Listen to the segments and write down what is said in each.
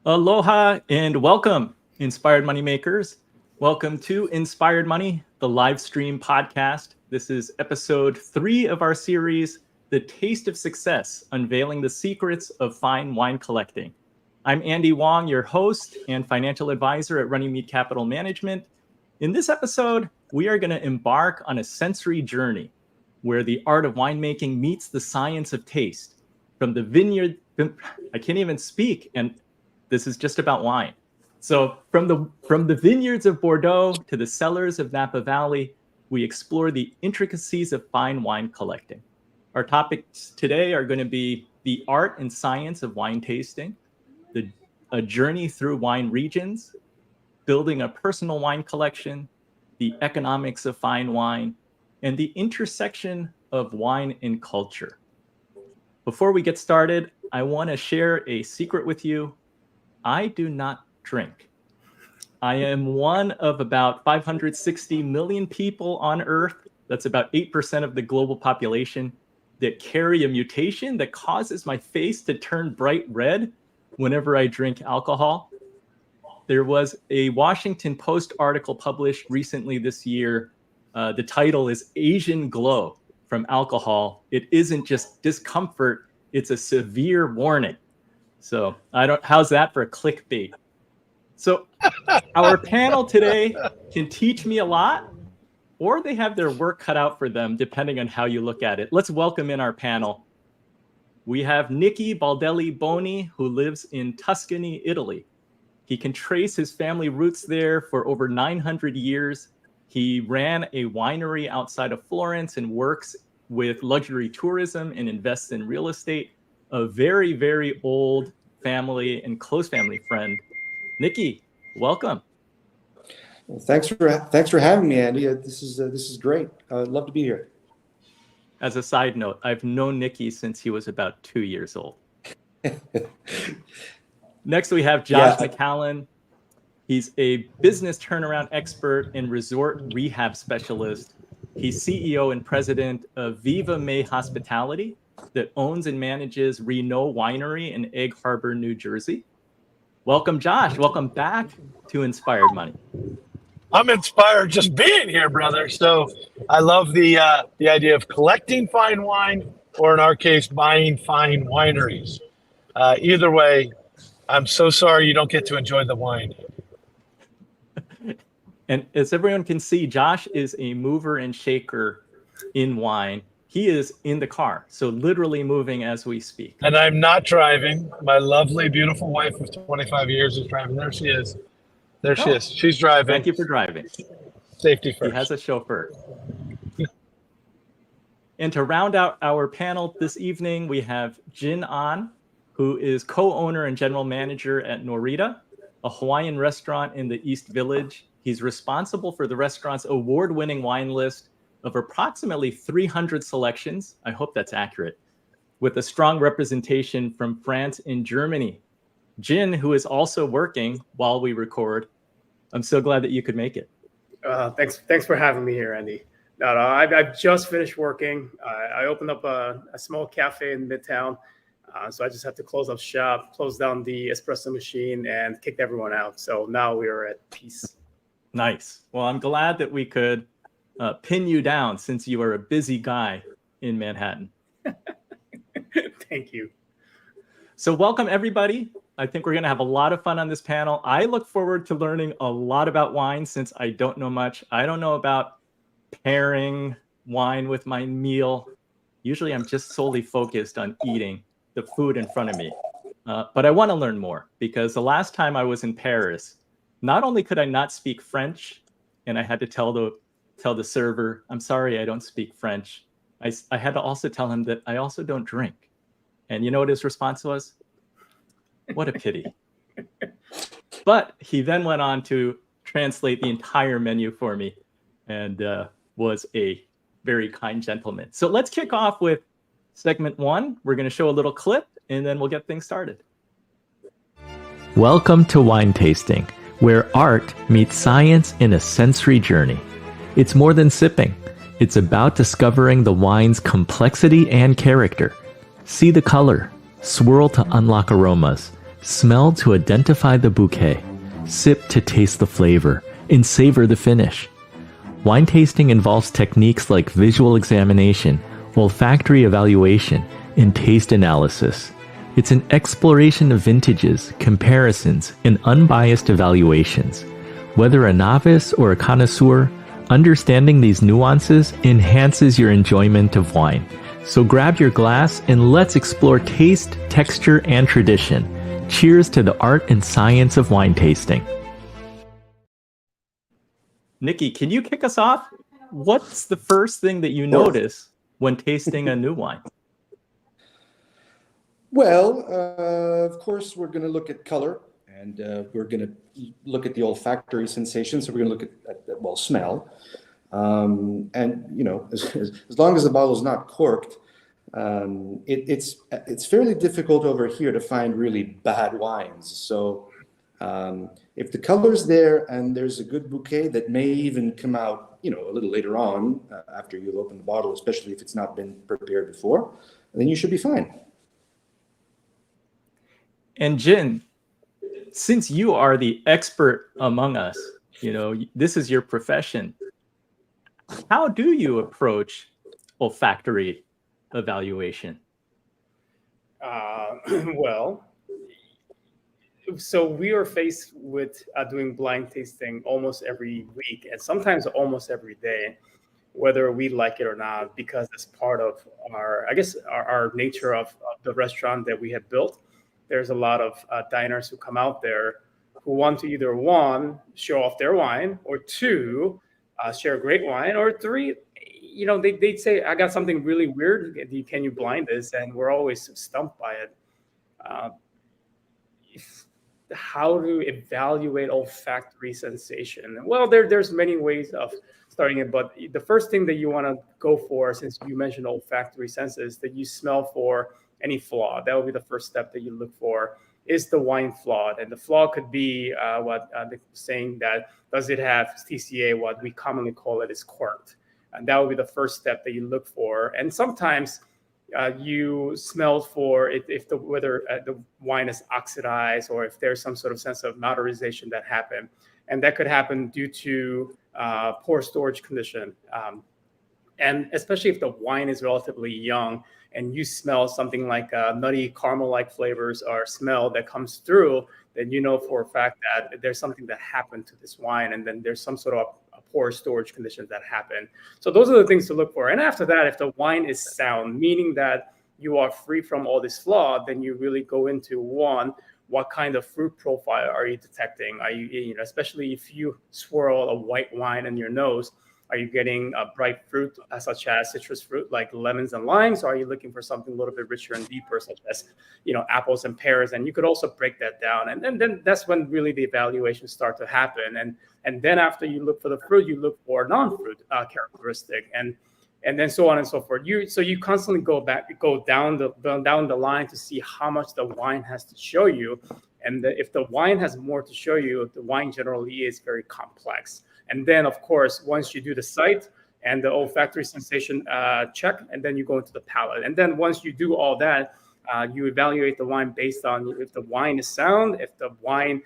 Aloha and welcome, Inspired Moneymakers. Welcome to Inspired Money, the live stream podcast. This is episode 3 of our series, The Taste of Success, Unveiling the Secrets of Fine Wine Collecting. I'm Andy Wong, your host and financial advisor at Runnymede Capital Management. In this episode, we are going to embark on a sensory journey where the art of winemaking meets the science of taste. From the vineyard, I can't even speak, and this is just about wine. So from the vineyards of Bordeaux to the cellars of Napa Valley, we explore the intricacies of fine wine collecting. Our topics today are going to be the art and science of wine tasting, a journey through wine regions, building a personal wine collection, the economics of fine wine, and the intersection of wine and culture. Before we get started, I want to share a secret with you. I do not drink. I am one of about 560 million people on Earth. That's about 8% of the global population that carry a mutation that causes my face to turn bright red whenever I drink alcohol. There was a Washington Post article published recently this year. The title is Asian Glow from Alcohol. It isn't just discomfort, it's a severe warning. So how's that for a clickbait? So our panel today can teach me a lot, or they have their work cut out for them, depending on how you look at it. Let's welcome in our panel. We have Nicholas Baldelli-Boni, who lives in Tuscany, Italy. He can trace his family roots there for over 900 years. He ran a winery outside of Florence and works with luxury tourism and invests in real estate. A very, very old family and close family friend. Nikki, welcome. Well, thanks for having me, Andy. This is great. I'd love to be here. As a side note, I've known Nikki since he was about 2 years old. Next, we have Josh McCallen. He's a business turnaround expert and resort rehab specialist. He's CEO and president of Viva May Hospitality, that owns and manages Renault Winery in Egg Harbor, New Jersey. Welcome, Josh. Welcome back to Inspired Money. I'm inspired just being here, brother. So I love the idea of collecting fine wine, or in our case, buying fine wineries. Either way, I'm so sorry you don't get to enjoy the wine. And as everyone can see, Josh is a mover and shaker in wine. He is in the car, so literally moving as we speak. And I'm not driving. My lovely, beautiful wife of 25 years is driving. There she is. She is. She's driving. Thank you for driving. Safety first. He has a chauffeur. And to round out our panel this evening, we have Jin An, who is co-owner and general manager at Norita, a Hawaiian restaurant in the East Village. He's responsible for the restaurant's award-winning wine list of approximately 300 selections. I hope that's accurate, with a strong representation from France and Germany. Jin, who is also working while we record, I'm so glad that you could make it. Thanks for having me here, Andy. I've just finished working. I opened up a small cafe in Midtown, so I just had to close up shop, close down the espresso machine, and kicked everyone out. So now we are at peace. Nice. Well, I'm glad that we could pin you down since you are a busy guy in Manhattan. Thank you. So welcome, everybody. I think we're going to have a lot of fun on this panel. I look forward to learning a lot about wine since I don't know much. I don't know about pairing wine with my meal. Usually I'm just solely focused on eating the food in front of me. But I want to learn more because the last time I was in Paris, not only could I not speak French, and I had to tell the server, I'm sorry, I don't speak French. I had to also tell him that I also don't drink. And you know what his response was? What a pity. But he then went on to translate the entire menu for me and was a very kind gentleman. So let's kick off with segment 1. We're going to show a little clip and then we'll get things started. Welcome to Wine Tasting, where art meets science in a sensory journey. It's more than sipping. It's about discovering the wine's complexity and character. See the color, swirl to unlock aromas, Smell to identify the bouquet, sip to taste the flavor, and savor the finish. Wine tasting involves techniques like visual examination, olfactory evaluation, and taste analysis. It's an exploration of vintages, comparisons, and unbiased evaluations. Whether a novice or a connoisseur, understanding these nuances enhances your enjoyment of wine. So grab your glass and let's explore taste, texture, and tradition. Cheers to the art and science of wine tasting. Nikki, can you kick us off? What's the first thing that you notice when tasting a new wine? Well, of course, we're going to look at color, and we're going to look at the olfactory sensation. So we're going to look at smell. And, as long as the bottle is not corked, it's fairly difficult over here to find really bad wines. So if the color's there and there's a good bouquet that may even come out, a little later on after you've opened the bottle, especially if it's not been prepared before, then you should be fine. And Jin, since you are the expert among us, this is your profession. How do you approach olfactory evaluation? Well, so we are faced with doing blind tasting almost every week and sometimes almost every day, whether we like it or not, because it's part of our nature of the restaurant that we have built. There's a lot of diners who come out there who want to either, one, show off their wine, or two, share a great wine, or three, they'd say, I got something really weird. Can you blind this? And we're always stumped by it. How to evaluate olfactory sensation? Well, there's many ways of starting it, but the first thing that you want to go for, since you mentioned olfactory senses, that you smell for any flaw. That would be the first step that you look for. Is the wine flawed? And the flaw could be what they're saying, that does it have TCA? What we commonly call it is corked. And that would be the first step that you look for. And sometimes you smell for whether the wine is oxidized, or if there's some sort of sense of maltorization that happened. And that could happen due to poor storage condition. And especially if the wine is relatively young and you smell something like nutty caramel-like flavors or smell that comes through, then you know for a fact that there's something that happened to this wine, and then there's some sort of poor storage conditions that happen. So those are the things to look for. And after that, if the wine is sound, meaning that you are free from all this flaw, then you really go into, one, what kind of fruit profile are you detecting? Are you, especially if you swirl a white wine in your nose, are you getting a bright fruit such as citrus fruit like lemons and limes? Or are you looking for something a little bit richer and deeper, such as apples and pears? And you could also break that down. And then that's when really the evaluations start to happen. And then after you look for the fruit, you look for non-fruit characteristic, and then so on and so forth. So you constantly go down the line to see how much the wine has to show you. And if the wine has more to show you, the wine generally is very complex. And then, of course, once you do the sight and the olfactory sensation check, and then you go into the palate. And then once you do all that, you evaluate the wine based on if the wine is sound, if the wine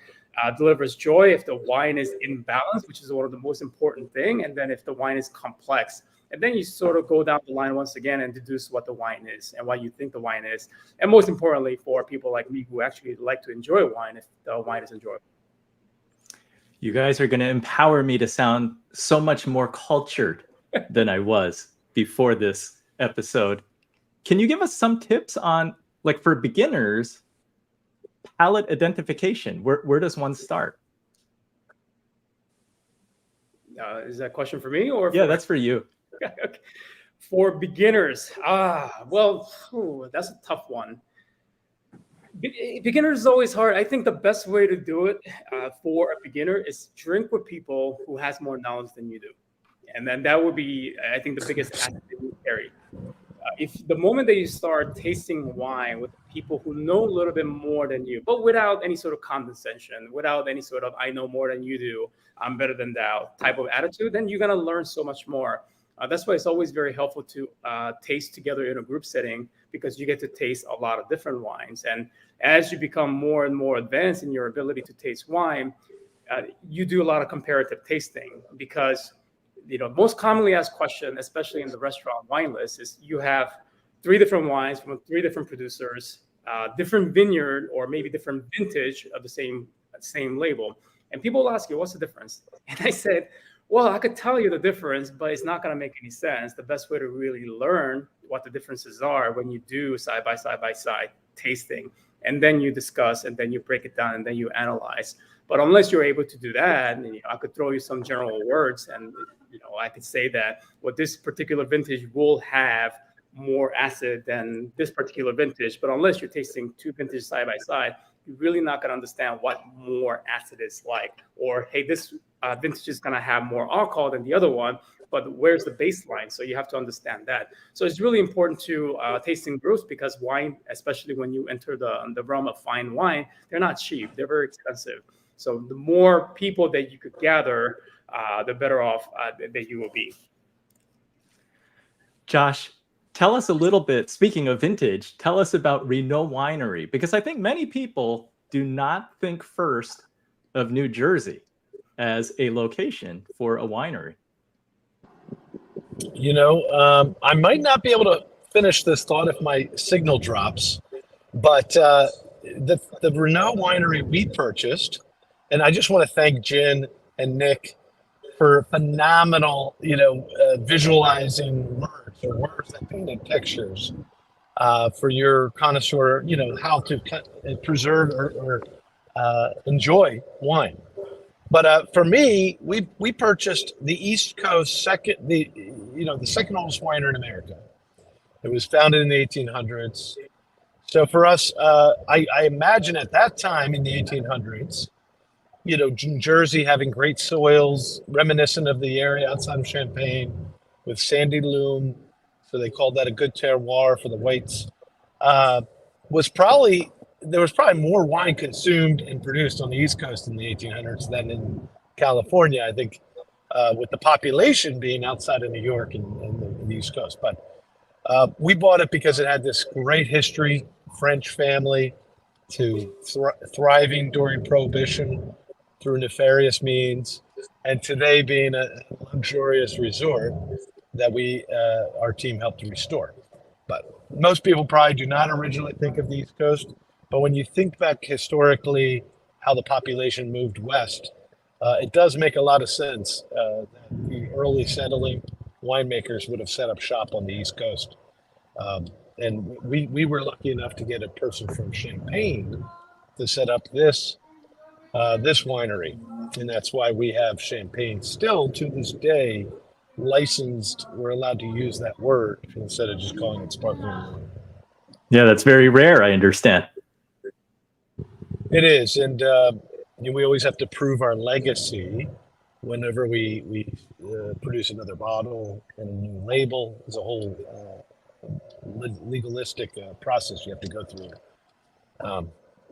delivers joy, if the wine is in balance, which is one of the most important thing, and then if the wine is complex. And then you sort of go down the line once again and deduce what the wine is and what you think the wine is. And most importantly, for people like me who actually like to enjoy wine, if the wine is enjoyable. You guys are going to empower me to sound so much more cultured than I was before this episode. Can you give us some tips on, like, for beginners, palate identification? Where does one start? Is that a question for me? Or yeah, that's for you. Okay. For beginners, that's a tough one. Beginner is always hard. I think the best way to do it for a beginner is drink with people who has more knowledge than you do. And then that would be, I think, the biggest asset that you carry. If the moment that you start tasting wine with people who know a little bit more than you, but without any sort of condescension, without any sort of I know more than you do, I'm better than thou type of attitude, then you're going to learn so much more. That's why it's always very helpful to taste together in a group setting, because you get to taste a lot of different wines. And as you become more and more advanced in your ability to taste wine, you do a lot of comparative tasting, because most commonly asked question, especially in the restaurant wine list, is you have 3 different wines from 3 different producers, different vineyard, or maybe different vintage of the same label. And people will ask you, what's the difference? And I said, well, I could tell you the difference, but it's not going to make any sense. The best way to really learn what the differences are when you do side by side tasting, and then you discuss, and then you break it down, and then you analyze. But unless you're able to do that, I could throw you some general words, and I could say that this particular vintage will have more acid than this particular vintage. But unless you're tasting 2 vintages side by side, you're really not going to understand what more acid is like. Or, hey, this vintage is going to have more alcohol than the other one, but where's the baseline? So you have to understand that. So it's really important to tasting groups, because wine, especially when you enter the realm of fine wine, they're not cheap. They're very expensive. So the more people that you could gather, the better off that you will be. Josh, tell us a little bit, speaking of vintage, tell us about Renault Winery, because I think many people do not think first of New Jersey as a location for a winery. I might not be able to finish this thought if my signal drops, but the Renault Winery we purchased, and I just want to thank Jen and Nick for phenomenal, visualizing words that painted pictures, for your connoisseur, how to preserve or enjoy wine. But for me, we purchased the East Coast the second oldest winery in America. It was founded in the 1800s. So for us, I imagine at that time in the 1800s, New Jersey having great soils, reminiscent of the area outside of Champaign, with sandy loam. So they called that a good terroir for the whites. There was probably more wine consumed and produced on the East Coast in the 1800s than in California, I think, with the population being outside of New York and the East Coast. But we bought it because it had this great history, French family to thriving during Prohibition through nefarious means, and today being a luxurious resort that our team helped restore. But most people probably do not originally think of the East Coast. But when you think back historically how the population moved west, it does make a lot of sense that the early settling winemakers would have set up shop on the East Coast. And we were lucky enough to get a person from Champaign to set up this winery. And that's why we have Champaign still to this day licensed. We're allowed to use that word instead of just calling it sparkling wine. Yeah, that's very rare, I understand. It is, and we always have to prove our legacy whenever we produce another bottle and a new label. There's a whole legalistic process you have to go through.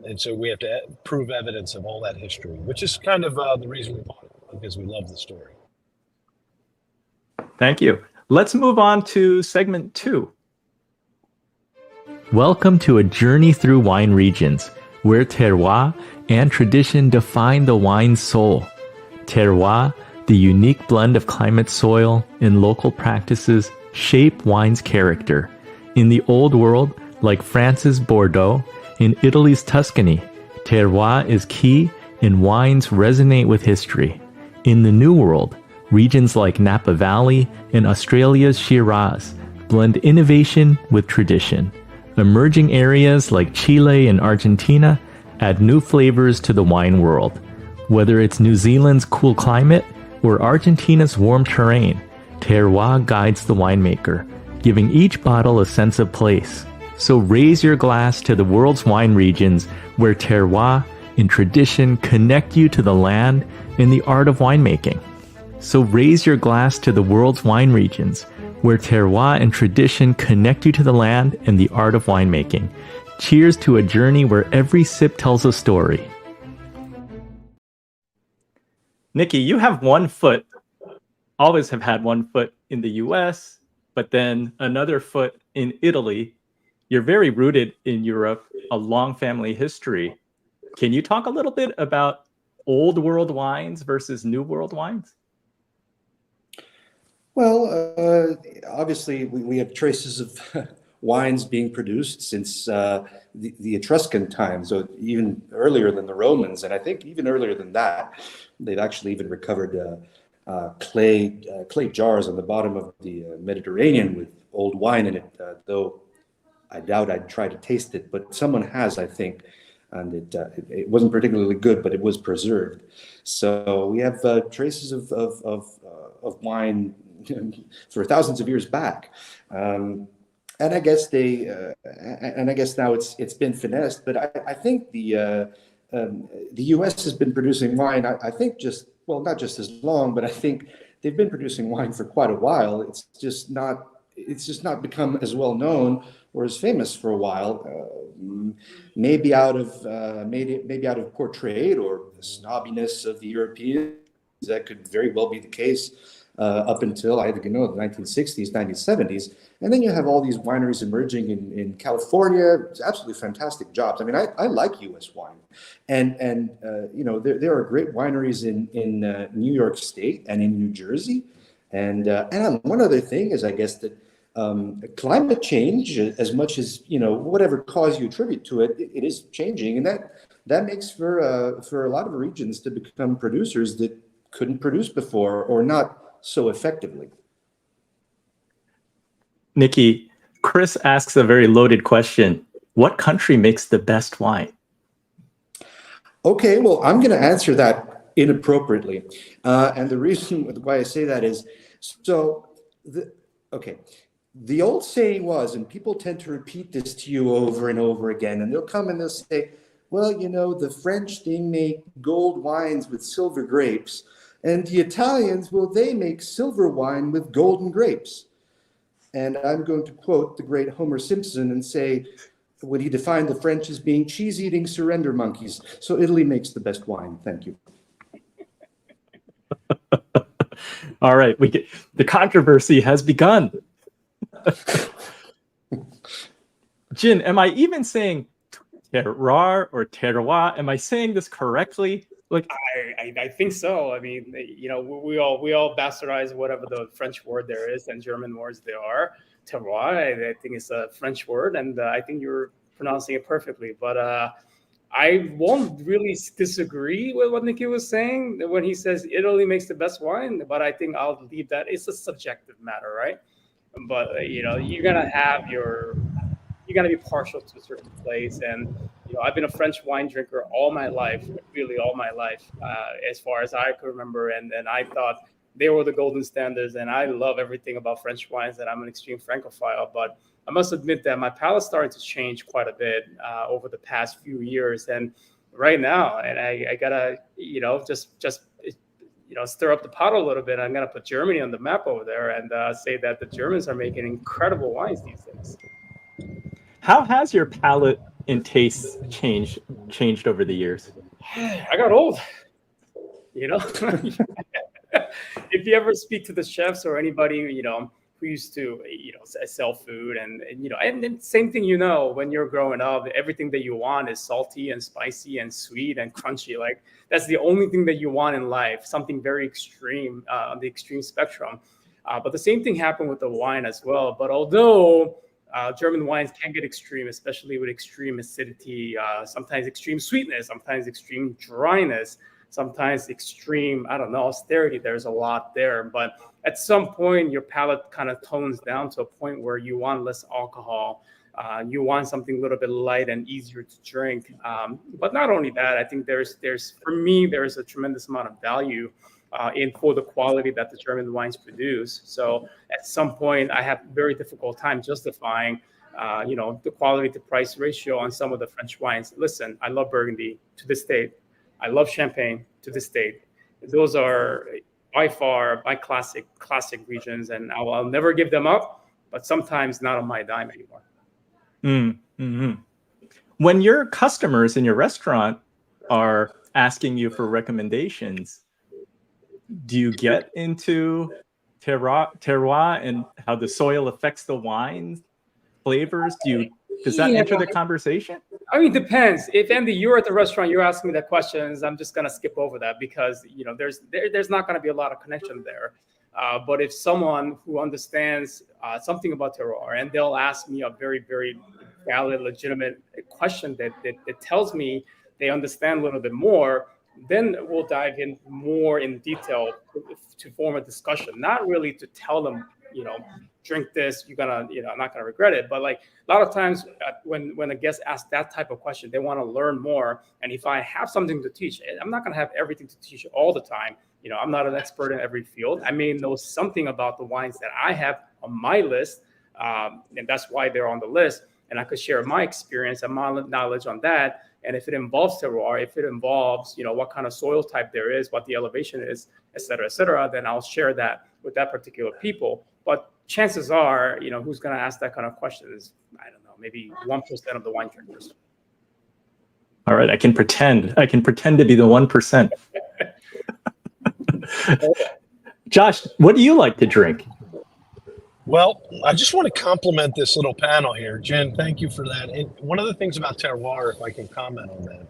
And so we have to prove evidence of all that history, which is kind of the reason we bought it, because we love the story. Thank you. Let's move on to segment 2. Welcome to a journey through wine regions, where terroir and tradition define the wine's soul. Terroir, the unique blend of climate, soil, and local practices, shape wine's character. In the Old World, like France's Bordeaux, in Italy's Tuscany, terroir is key and wines resonate with history. In the New World, regions like Napa Valley and Australia's Shiraz blend innovation with tradition. Emerging areas like Chile and Argentina add new flavors to the wine world. Whether it's New Zealand's cool climate or Argentina's warm terrain, terroir guides the winemaker, giving each bottle a sense of place. So raise your glass to the world's wine regions where terroir and tradition connect you to the land and the art of winemaking. So raise your glass to the world's wine regions where terroir and tradition connect you to the land and the art of winemaking. Cheers to a journey where every sip tells a story. Nikki, you have one foot, always have had one foot in the US, but then another foot in Italy. You're very rooted in Europe, a long family history. Can you talk a little bit about old world wines versus new world wines? Well, obviously, we have traces of wines being produced since the Etruscan times, so even earlier than the Romans, and I think even earlier than that. They've actually even recovered clay jars on the bottom of the Mediterranean with old wine in it, though I doubt I'd try to taste it, but someone has, I think, and it wasn't particularly good, but it was preserved. So we have traces of wine for thousands of years back, and I guess now it's been finessed. But I think the U.S. has been producing wine. I think not just as long, but I think they've been producing wine for quite a while. It's just not become as well known or as famous for a while. Maybe out of poor trade or the snobbiness of the Europeans. That could very well be the case up until, I think, the 1960s, 1970s. And then you have all these wineries emerging in California. It's absolutely fantastic jobs. I mean, I like U.S. wine. And there are great wineries in New York State and in New Jersey. And one other thing is, I guess, that climate change, as much as, whatever cause you attribute to it, it is changing. And that makes for a lot of regions to become producers that couldn't produce before or not so effectively. Nikki, Chris asks a very loaded question. What country makes the best wine? Okay, well, I'm going to answer that inappropriately. And the reason why I say that is, the old saying was, and people tend to repeat this to you over and over again, and they'll come and they'll say, well, the French, they make gold wines with silver grapes, and the Italians, well, they make silver wine with golden grapes. And I'm going to quote the great Homer Simpson and say, when he defined the French as being cheese-eating surrender monkeys. So Italy makes the best wine. Thank you. All right, the controversy has begun. Jin, am I even saying terroir or terroir? Am I saying this correctly? I think so. I mean, we all bastardize whatever the French word there is and German words there are. Terroir, I think it's a French word, and I think you're pronouncing it perfectly. But I won't really disagree with what Nikki was saying when he says Italy makes the best wine. But I think I'll leave that. It's a subjective matter, right? But you're gonna be partial to a certain place, and I've been a French wine drinker all my life, really all my life, as far as I could remember, and I thought they were the golden standards, and I love everything about French wines, and I'm an extreme Francophile. But I must admit that my palate started to change quite a bit over the past few years, and right now, and I gotta just stir up the pot a little bit. I'm gonna put Germany on the map over there and say that the Germans are making incredible wines these days. How has your palate and tastes changed over the years? I got old. If you ever speak to the chefs or anybody, who used to, sell food and then same thing, when you're growing up, everything that you want is salty and spicy and sweet and crunchy. Like that's the only thing that you want in life, something very extreme, on the extreme spectrum. But the same thing happened with the wine as well. But although German wines can get extreme, especially with extreme acidity, sometimes extreme sweetness, sometimes extreme dryness, sometimes extreme, austerity. There's a lot there. But at some point, your palate kind of tones down to a point where you want less alcohol. You want something a little bit light and easier to drink. But not only that, I think there's a tremendous amount of value for the quality that the German wines produce. So at some point, I have very difficult time justifying, the quality to price ratio on some of the French wines. Listen, I love Burgundy to this day. I love Champagne to this date. Those are by far my classic regions, and I'll never give them up, but sometimes not on my dime anymore. Mm-hmm. When your customers in your restaurant are asking you for recommendations, do you get into terroir and how the soil affects the wine flavors? Does that enter the conversation? I mean, it depends. If Andy, you're at the restaurant, you're asking me that questions, I'm just gonna skip over that because there's not gonna be a lot of connection there. But if someone who understands something about terroir and they'll ask me a very, very valid, legitimate question that tells me they understand a little bit more, then we'll dive in more in detail to form a discussion. Not really to tell them, drink this, you're gonna, I'm not gonna regret it. But like a lot of times when a guest asks that type of question, they want to learn more. And if I have something to teach, I'm not gonna have everything to teach all the time. I'm not an expert in every field. I may know something about the wines that I have on my list, and that's why they're on the list. And I could share my experience and my knowledge on that. And if it involves terroir, if it involves, what kind of soil type there is, what the elevation is, et cetera, then I'll share that with that particular people. But chances are, who's going to ask that kind of question is, I don't know, maybe 1% of the wine drinkers. All right, I can pretend to be the 1%. Josh, what do you like to drink? Well, I just want to compliment this little panel here. Jen, thank you for that. And one of the things about terroir, if I can comment on that,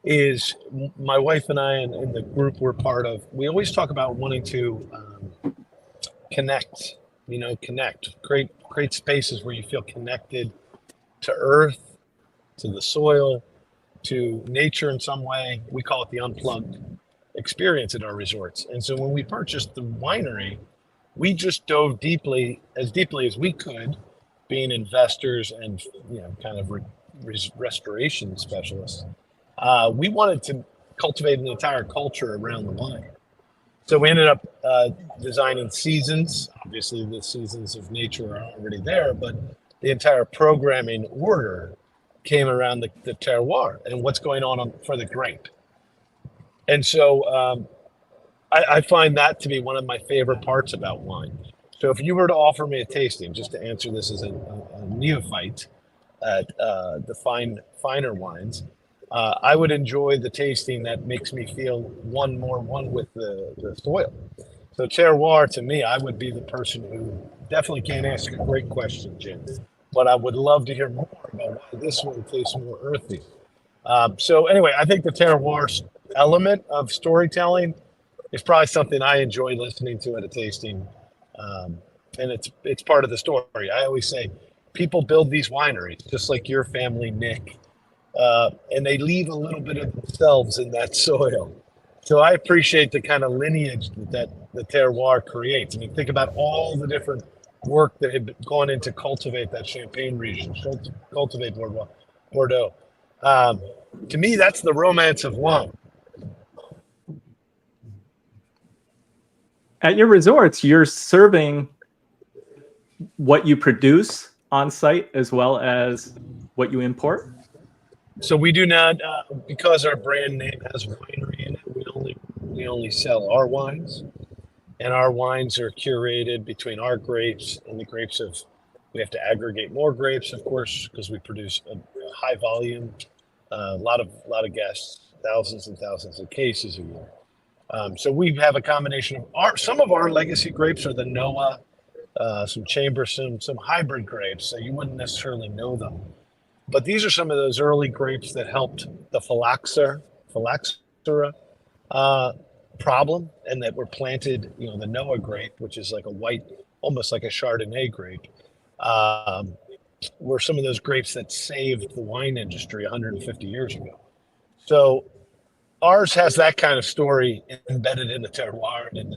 is my wife and I and the group we're part of, we always talk about wanting to connect, create spaces where you feel connected to earth, to the soil, to nature in some way. We call it the unplugged experience at our resorts. And so when we purchased the winery, we just dove deeply as we could, being investors and kind of restoration specialists. We wanted to cultivate an entire culture around the wine. So we ended up designing seasons. Obviously, the seasons of nature are already there, but the entire programming order came around the terroir and what's going on for the grape. And so I find that to be one of my favorite parts about wine. So if you were to offer me a tasting, just to answer this as a neophyte at the finer wines, I would enjoy the tasting that makes me feel one with the soil. So terroir, to me, I would be the person who definitely can't ask a great question, Jim, but I would love to hear more about why this one tastes more earthy. So anyway, I think the terroir element of storytelling is probably something I enjoy listening to at a tasting, and it's part of the story. I always say people build these wineries just like your family, Nick, and they leave a little bit of themselves in that soil. So I appreciate the kind of lineage that the terroir creates. I mean, think about all the different work that had gone into cultivate that Champagne region, cultivate Bordeaux. To me, that's the romance of wine. At your resorts, you're serving what you produce on site as well as what you import? So we do not, because our brand name has winery in it, we only sell our wines, and our wines are curated between our grapes and the grapes we have to aggregate more grapes, of course, because we produce a high volume, a lot of guests, thousands and thousands of cases a year. So we have a combination of some of our legacy grapes are the Noah, some Chamberson, some hybrid grapes, so you wouldn't necessarily know them. But these are some of those early grapes that helped the phylloxera problem, and that were planted, the Noah grape, which is like a white, almost like a Chardonnay grape, were some of those grapes that saved the wine industry 150 years ago. So ours has that kind of story embedded in the terroir and in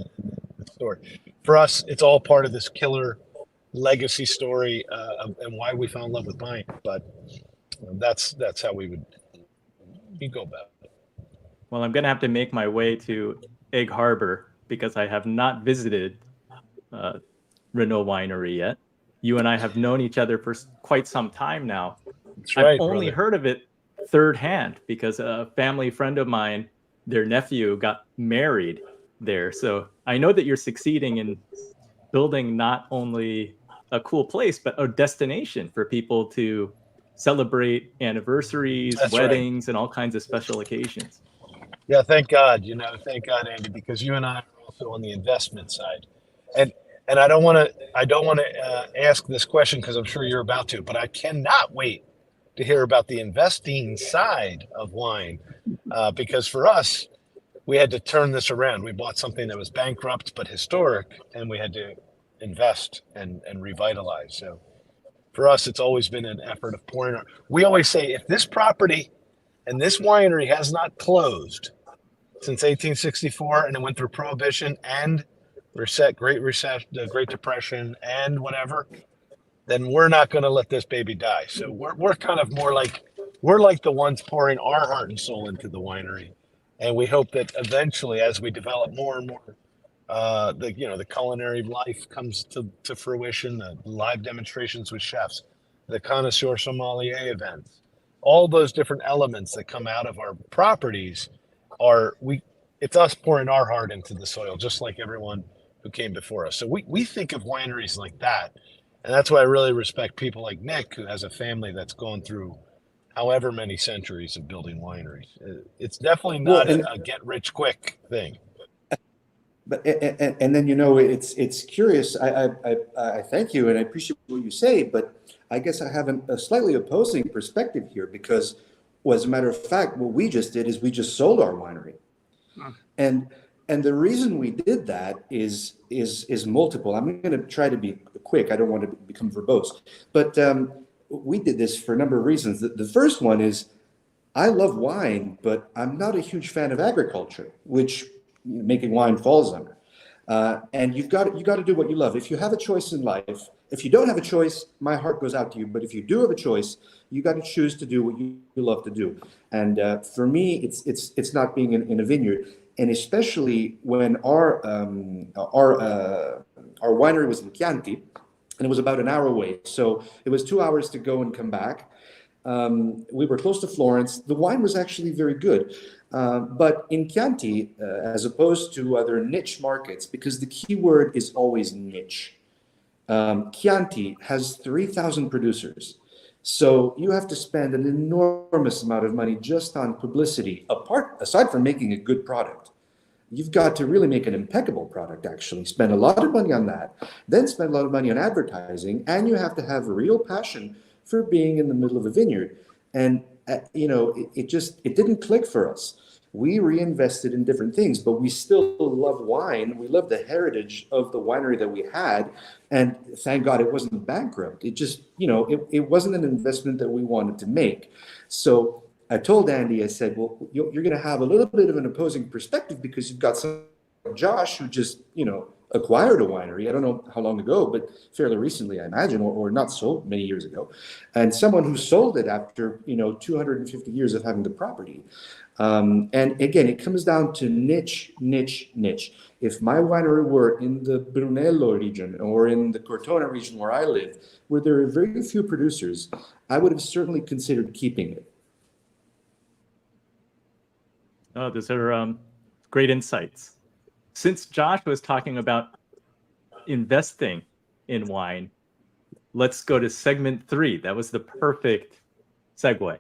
the story. For us, it's all part of this killer legacy story and why we fell in love with wine. But that's how we go about it. Well, I'm going to have to make my way to Egg Harbor because I have not visited Renault Winery yet. You and I have known each other for quite some time now. That's right, I've only heard of it third hand because a family friend of mine, their nephew got married there. So I know that you're succeeding in building not only a cool place, but a destination for people to celebrate anniversaries, weddings, and all kinds of special occasions. Yeah, thank God, Andy, because you and I are also on the investment side. And And I don't want to ask this question because I'm sure you're about to, but I cannot wait to hear about the investing side of wine, because for us, we had to turn this around. We bought something that was bankrupt but historic, and we had to invest and revitalize. So for us, it's always been an effort of pouring. We always say, if this property and this winery has not closed since 1864, and it went through Prohibition and the Great Depression and whatever, then we're not going to let this baby die. So we're kind of more like, we're like the ones pouring our heart and soul into the winery. And we hope that eventually, as we develop more and more, the culinary life comes to fruition, the live demonstrations with chefs, the connoisseur sommelier events, all those different elements that come out of our properties it's us pouring our heart into the soil, just like everyone who came before us. So we think of wineries like that. And that's why I really respect people like Nick, who has a family that's gone through however many centuries of building wineries. It's definitely not a get rich quick thing. But and then it's curious. I thank you and I appreciate what you say, but I guess I have a slightly opposing perspective here because, well, as a matter of fact, what we just did is we just sold our winery, and the reason we did that is multiple. I'm going to try to be quick. I don't want to become verbose, but we did this for a number of reasons. The first one is I love wine, but I'm not a huge fan of agriculture, which making wine falls under. And you got to do what you love. If you have a choice in life, if you don't have a choice, my heart goes out to you. But if you do have a choice, you got to choose to do what you love to do. And for me, it's not being in a vineyard, and especially when our winery was in Chianti, and it was about an hour away. So it was 2 hours to go and come back. We were close to Florence. The wine was actually very good. But in Chianti, as opposed to other niche markets, because the key word is always niche, Chianti has 3,000 producers. So you have to spend an enormous amount of money just on publicity, aside from making a good product. You've got to really make an impeccable product, actually. Spend a lot of money on that, then spend a lot of money on advertising, and you have to have a real passion for being in the middle of a vineyard. And it didn't click for us. We reinvested in different things, but we still love wine. We love the heritage of the winery that we had, and thank God it wasn't bankrupt. It just, it wasn't an investment that we wanted to make. So I told Andy, I said, well, you're going to have a little bit of an opposing perspective because you've got some Josh who just, acquired a winery. I don't know how long ago, but fairly recently, I imagine, or not so many years ago. And someone who sold it after, 250 years of having the property. And again, it comes down to niche. If my winery were in the Brunello region or in the Cortona region where I live, where there are very few producers, I would have certainly considered keeping it. Oh, those are great insights. Since Josh was talking about investing in wine, let's go to segment 3. That was the perfect segue.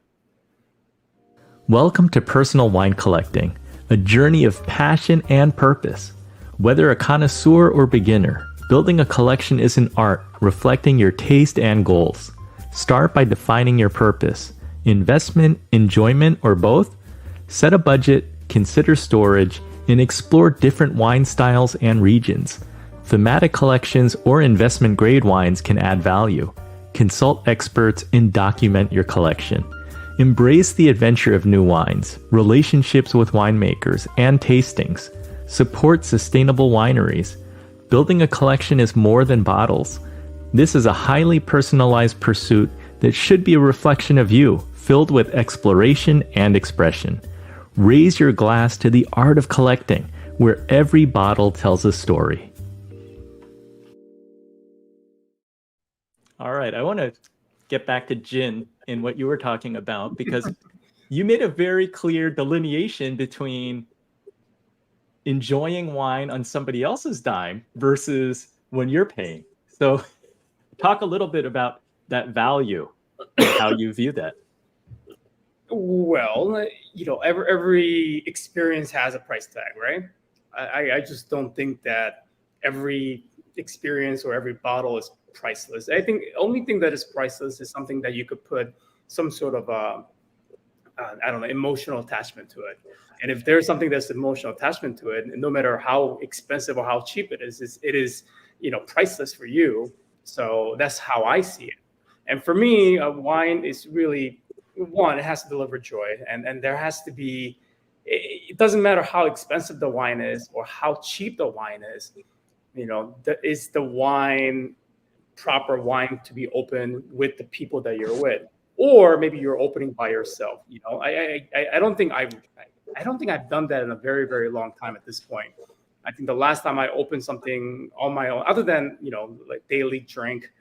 Welcome to Personal Wine Collecting, a journey of passion and purpose. Whether a connoisseur or beginner, building a collection is an art reflecting your taste and goals. Start by defining your purpose. Investment, enjoyment, or both? Set a budget, consider storage, and explore different wine styles and regions. Thematic collections or investment-grade wines can add value. Consult experts and document your collection. Embrace the adventure of new wines, relationships with winemakers, and tastings. Support sustainable wineries. Building a collection is more than bottles. This is a highly personalized pursuit that should be a reflection of you, filled with exploration and expression. Raise your glass to the art of collecting, where every bottle tells a story. All right, I want to get back to gin and what you were talking about, because you made a very clear delineation between enjoying wine on somebody else's dime versus when you're paying. So talk a little bit about that value and how you view that. Well, every experience has a price tag, right? I just don't think that every experience or every bottle is priceless. I think the only thing that is priceless is something that you could put some sort of I don't know, emotional attachment to it. And if there's something that's emotional attachment to it, no matter how expensive or how cheap it is, priceless for you. So that's how I see it. And for me, wine is really, one, it has to deliver joy. And there has to be, it doesn't matter how expensive the wine is or how cheap the wine is, is the wine proper wine to be open with the people that you're with, or maybe you're opening by yourself. I don't think I've done that in a very, very long time at this point. I think the last time I opened something on my own, other than like daily drink,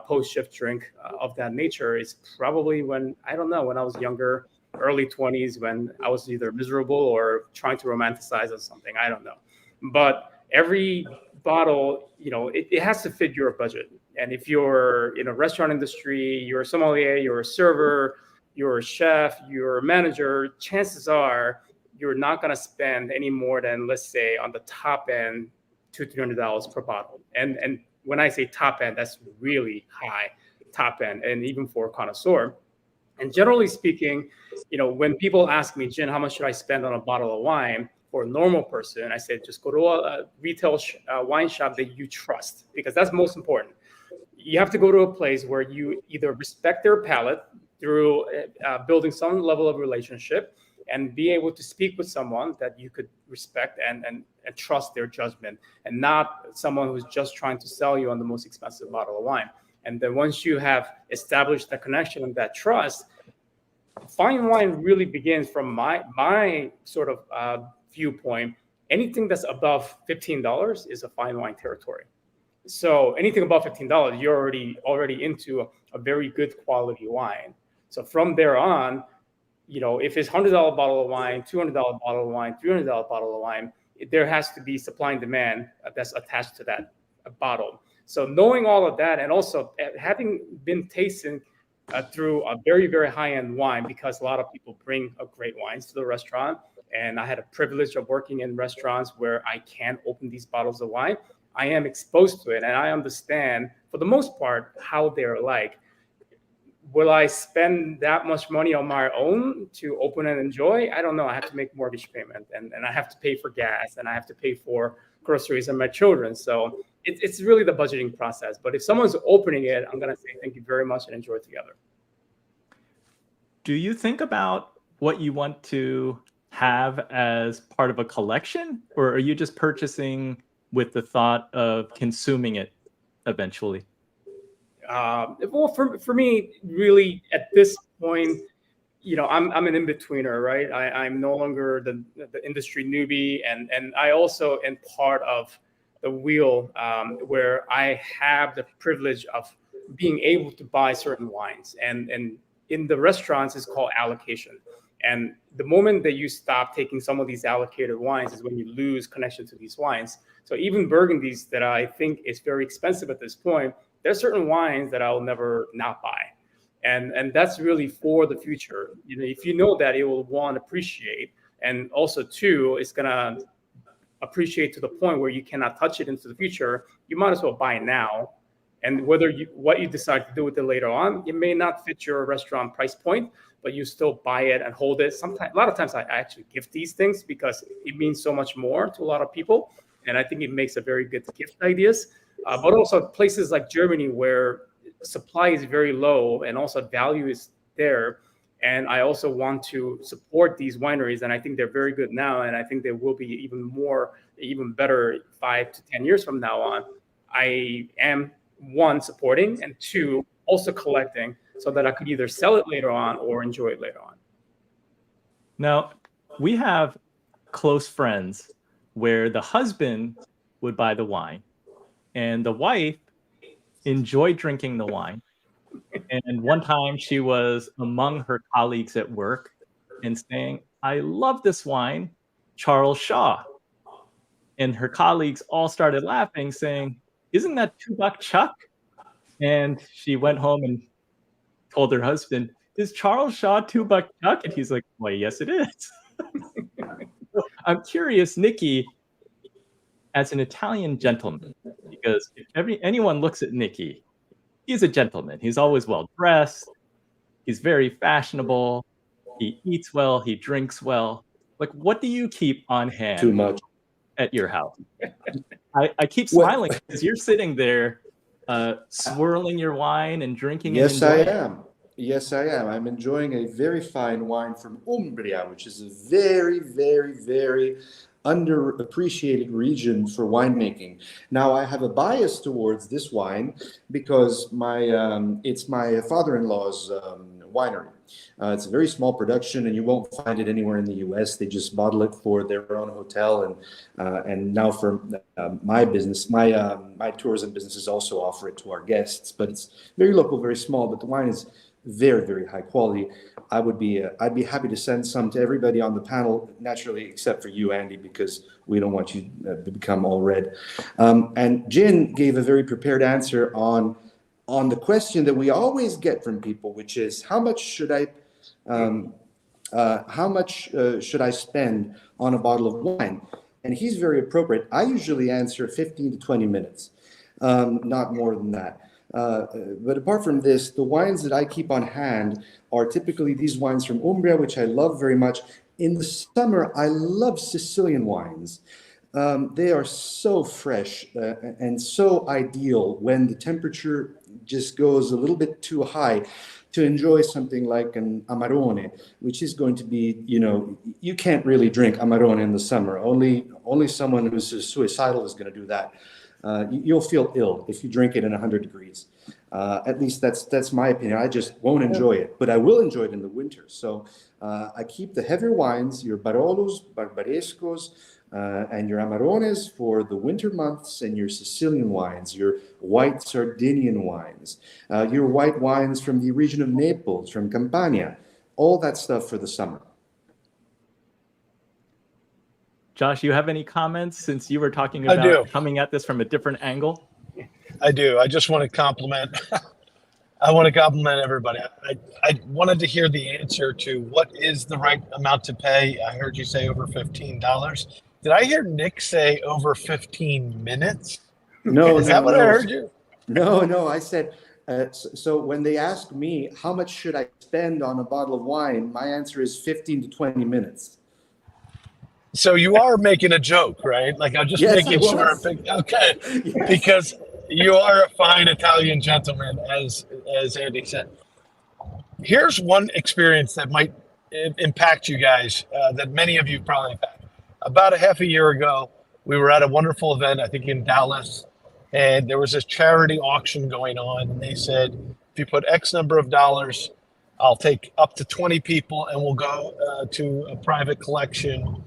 post shift drink of that nature, is probably when I was younger, early 20s, when I was either miserable or trying to romanticize on something. I don't know, but every bottle, it has to fit your budget. And if you're in a restaurant industry, you're a sommelier, you're a server, you're a chef, you're a manager, chances are you're not going to spend any more than, let's say, on the top end, $200-$300 per bottle. And when I say top end, that's really high top end, and even for a connoisseur. And generally speaking, when people ask me, Jin, how much should I spend on a bottle of wine? For a normal person, I said, just go to a retail wine shop that you trust, because that's most important. You have to go to a place where you either respect their palate through building some level of relationship, and be able to speak with someone that you could respect and trust their judgment, and not someone who's just trying to sell you on the most expensive bottle of wine. And then once you have established that connection and that trust, fine wine really begins from my sort of viewpoint. Anything that's above $15 is a fine wine territory. So anything above $15, you're already into a very good quality wine. So from there on, if it's $100 bottle of wine, $200 bottle of wine, $300 bottle of wine, there has to be supply and demand that's attached to that bottle. So knowing all of that, and also having been tasting through a very, very high-end wine, because a lot of people bring great wines to the restaurant, and I had a privilege of working in restaurants where I can open these bottles of wine. I am exposed to it, and I understand, for the most part, how they're like. Will I spend that much money on my own to open and enjoy? I don't know. I have to make mortgage payment, and I have to pay for gas, and I have to pay for groceries and my children. So it's really the budgeting process. But if someone's opening it, I'm going to say thank you very much and enjoy it together. Do you think about what you want to have as part of a collection, or are you just purchasing with the thought of consuming it eventually? Well, for me, really, at this point, I'm an in-betweener, right? I'm no longer the industry newbie, and I also am part of the wheel where I have the privilege of being able to buy certain wines. And in the restaurants, it's called allocation. And the moment that you stop taking some of these allocated wines is when you lose connection to these wines. So even Burgundies that I think is very expensive at this point, there's certain wines that I'll never not buy. And that's really for the future. If you know that, it will, one, appreciate, and also two, it's gonna appreciate to the point where you cannot touch it into the future. You might as well buy it now. And what you decide to do with it later on, it may not fit your restaurant price point, but you still buy it and hold it. A lot of times I actually gift these things because it means so much more to a lot of people. And I think it makes a very good gift ideas. But also places like Germany, where supply is very low and also value is there. And I also want to support these wineries, and I think they're very good now, and I think they will be even better 5 to 10 years from now on. I am, one, supporting, and two, also collecting, so that I could either sell it later on or enjoy it later on. Now, we have close friends where the husband would buy the wine and the wife enjoyed drinking the wine. And one time she was among her colleagues at work and saying, I love this wine, Charles Shaw. And her colleagues all started laughing, saying, isn't that $2 Chuck? And she went home and told her husband, is Charles Shaw $2 Chuck? And he's like, well, yes, it is. I'm curious, Nikki, as an Italian gentleman, because if anyone looks at Nicky, he's a gentleman. He's always well dressed. He's very fashionable. He eats well. He drinks well. Like, what do you keep on hand Too much. at your house? I keep Well- smiling because you're sitting there swirling your wine and drinking. Yes, and I enjoying it. am. Yes, I am. I'm enjoying a very fine wine from Umbria, which is a very, very, very underappreciated region for winemaking. Now, I have a bias towards this wine because it's my father-in-law's winery. It's a very small production, and you won't find it anywhere in the U.S. They just bottle it for their own hotel, and now for my business, my tourism businesses also offer it to our guests. But it's very local, very small. But the wine is very, very high quality. I'd be happy to send some to everybody on the panel, naturally, except for you, Andy, because we don't want you to become all red. And Jin gave a very prepared answer on the question that we always get from people, which is how much should I spend on a bottle of wine? And he's very appropriate. I usually answer 15 to 20 minutes, not more than that. But apart from this, the wines that I keep on hand are typically these wines from Umbria, which I love very much. In the summer, I love Sicilian wines. They are so fresh and so ideal when the temperature just goes a little bit too high to enjoy something like an Amarone, which is going to be, you can't really drink Amarone in the summer. Only someone who's suicidal is going to do that. You'll feel ill if you drink it in 100 degrees. At least that's my opinion. I just won't enjoy it, but I will enjoy it in the winter. So I keep the heavier wines, your Barolos, Barbarescos, and your Amarones for the winter months, and your Sicilian wines, your white Sardinian wines, your white wines from the region of Naples, from Campania, all that stuff for the summer. Josh, you have any comments since you were talking about coming at this from a different angle? I do. I just want to compliment. I want to compliment everybody. I wanted to hear the answer to what is the right amount to pay. I heard you say over $15. Did I hear Nick say over 15 minutes? No, is that what I heard you? No. I said. So when they ask me how much should I spend on a bottle of wine, my answer is 15 to 20 minutes. So you are making a joke, right? Like I'm just making sure. Okay, yes. Because you are a fine Italian gentleman, as Andy said. Here's one experience that might impact you guys that many of you probably have had. About a half a year ago, we were at a wonderful event, I think in Dallas, and there was this charity auction going on. And they said, if you put X number of dollars, I'll take up to 20 people and we'll go to a private collection.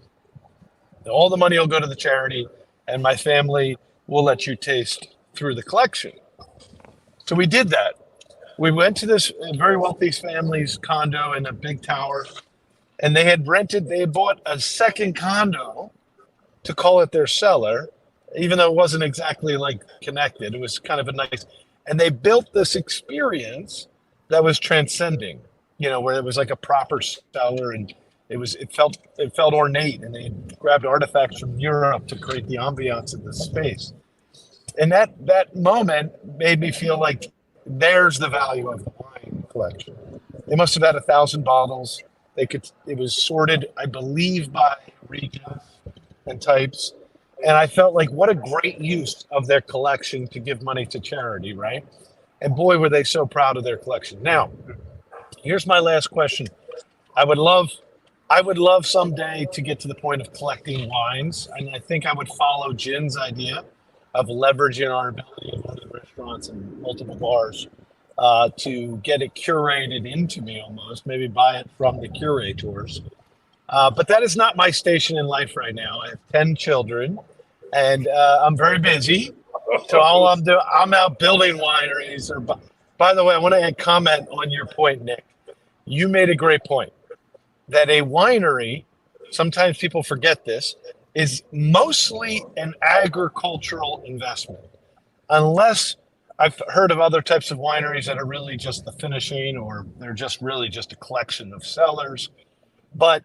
All the money will go to the charity, and my family will let you taste through the collection. So we did that. We went to this very wealthy family's condo in a big tower, and they had bought a second condo to call it their cellar, even though it wasn't exactly like connected. It was kind of a nice, and they built this experience that was transcending, where it was like a proper cellar, and it felt ornate, and they grabbed artifacts from Europe to create the ambiance of the space. And that moment made me feel like there's the value of the wine collection. They must have had 1,000 bottles. It was sorted, I believe, by regions and types. And I felt like what a great use of their collection to give money to charity, right? And boy, were they so proud of their collection. Now, here's my last question. I would love someday to get to the point of collecting wines. And I think I would follow Jin's idea of leveraging our ability to go to restaurants and multiple bars to get it curated into me almost, maybe buy it from the curators. But that is not my station in life right now. I have 10 children and I'm very busy. So all I'm doing, I'm out building wineries. By the way, I want to comment on your point, Nick. You made a great point that a winery, sometimes people forget this, is mostly an agricultural investment. Unless I've heard of other types of wineries that are really just the finishing, or they're just really just a collection of cellars. But,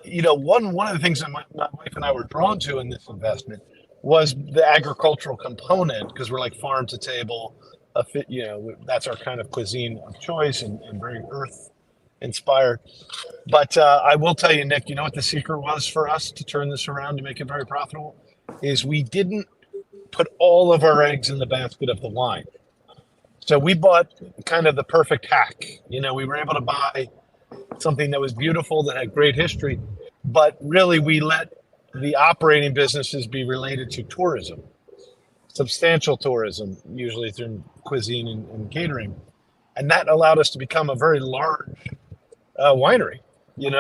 one of the things that my wife and I were drawn to in this investment was the agricultural component, because we're like farm to table, that's our kind of cuisine of choice and very earth inspired. But I will tell you, Nick, you know what the secret was for us to turn this around to make it very profitable? Is we didn't put all of our eggs in the basket of the wine. So we bought kind of the perfect hack. We were able to buy something that was beautiful, that had great history, but really we let the operating businesses be related to tourism, substantial tourism, usually through cuisine and catering. And that allowed us to become a very large winery,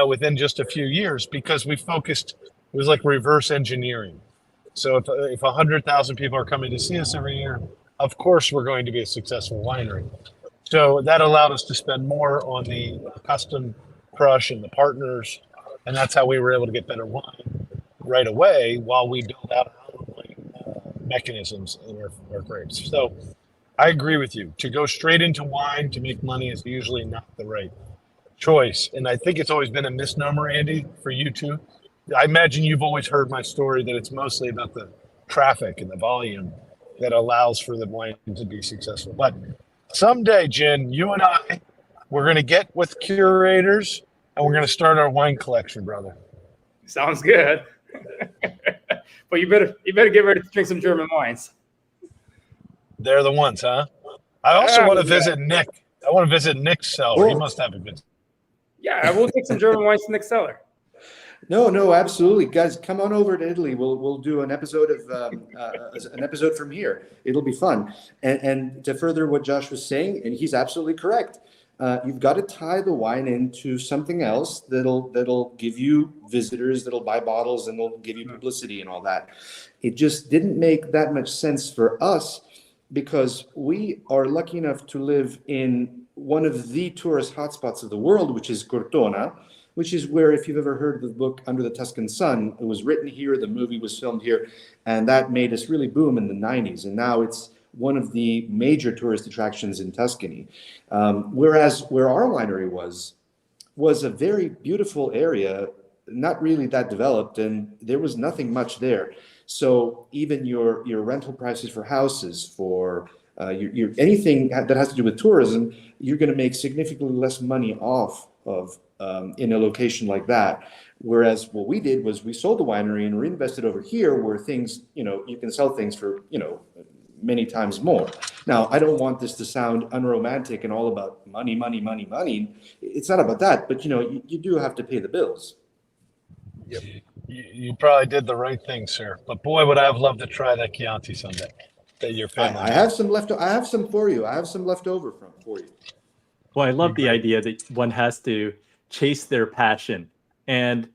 within just a few years, because we focused, it was like reverse engineering. So if 100,000 people are coming to see us every year, of course we're going to be a successful winery. So that allowed us to spend more on the custom crush and the partners, and that's how we were able to get better wine right away while we build out our own mechanisms in our grapes. So I agree with you. To go straight into wine to make money is usually not the right choice. And I think it's always been a misnomer, Andy, for you too. I imagine you've always heard my story that it's mostly about the traffic and the volume that allows for the wine to be successful. But someday, Jen, you and I, we're going to get with curators and we're going to start our wine collection, brother. Sounds good. But you better get ready to drink some German wines. They're the ones, huh? I also want to visit Nick. I want to visit Nick's cellar. He must have a good. Yeah, I will take some German wines to Nick's cellar. No, absolutely, guys. Come on over to Italy. We'll do an episode from here. It'll be fun. And to further what Josh was saying, and he's absolutely correct. You've got to tie the wine into something else that'll give you visitors, that'll buy bottles, and they'll give you publicity and all that. It just didn't make that much sense for us because we are lucky enough to live in one of the tourist hotspots of the world, which is Cortona, which is where, if you've ever heard of the book Under the Tuscan Sun, it was written here, the movie was filmed here, and that made us really boom in the 90s. And now it's one of the major tourist attractions in Tuscany. Whereas where our winery was a very beautiful area, not really that developed, and there was nothing much there. So even your rental prices for houses, for your anything that has to do with tourism, you're going to make significantly less money off of in a location like that. Whereas what we did was we sold the winery and reinvested over here where things, you can sell things for, many times more. Now, I don't want this to sound unromantic and all about money. It's not about that, but you do have to pay the bills. Yep. You probably did the right thing, sir. But boy, would I have loved to try that Chianti someday. That your family. I have some left. I have some for you. I have some left over for you. Well, I love the idea that one has to chase their passion. And